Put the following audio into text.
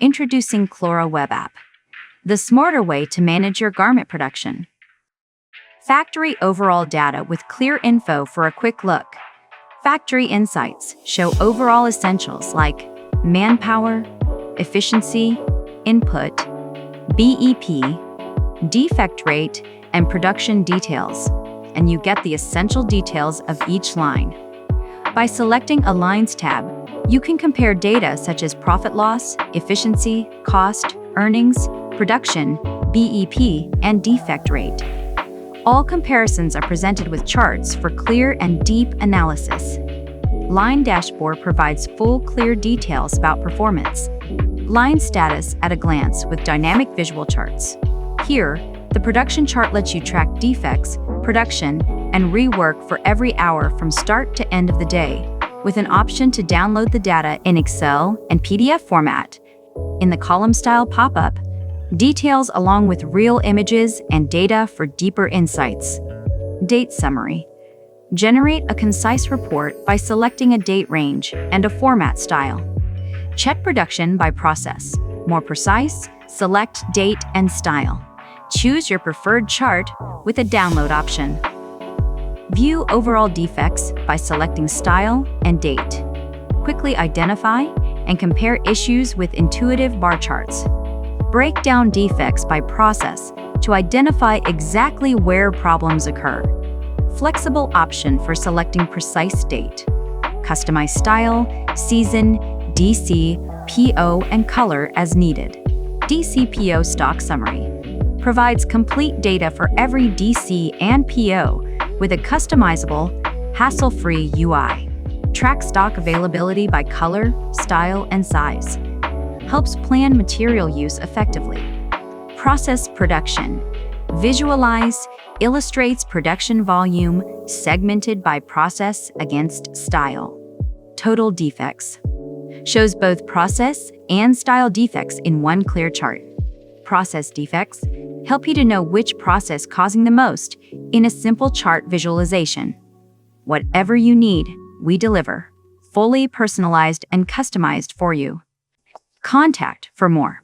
Introducing Chloro Web App, the smarter way to manage your garment production. Factory overall data with clear info for a quick look. Factory insights show overall essentials like manpower, efficiency, input, BEP, defect rate, and production details, and you get the essential details of each line. By selecting a Lines tab, you can compare data such as profit loss, efficiency, cost, earnings, production, BEP, and defect rate. All comparisons are presented with charts for clear and deep analysis. Line Dashboard provides full, clear details about performance. Line status at a glance with dynamic visual charts. Here, the production chart lets you track defects, production, and rework for every hour from start to end of the day, with an option to download the data in Excel and PDF format. In the column-style pop-up, details along with real images and data for deeper insights. Date summary. Generate a concise report by selecting a date range and a format style. Check production by process. More precise, select date and style. Choose your preferred chart with a download option. View overall defects by selecting style and date. Quickly identify and compare issues with intuitive bar charts. Break down defects by process to identify exactly where problems occur. Flexible option for selecting precise date. Customize style, season, DC, PO, and color as needed. DC/PO stock summary provides complete data for every DC and PO with a customizable, hassle-free UI. Track stock availability by color, style, and size. Helps plan material use effectively. Process production. Visualize, illustrates production volume segmented by process against style. Total defects. Shows both process and style defects in one clear chart. Process defects help you to know which process causing the most in a simple chart visualization. Whatever you need, we deliver, fully personalized and customized for you. Contact for more.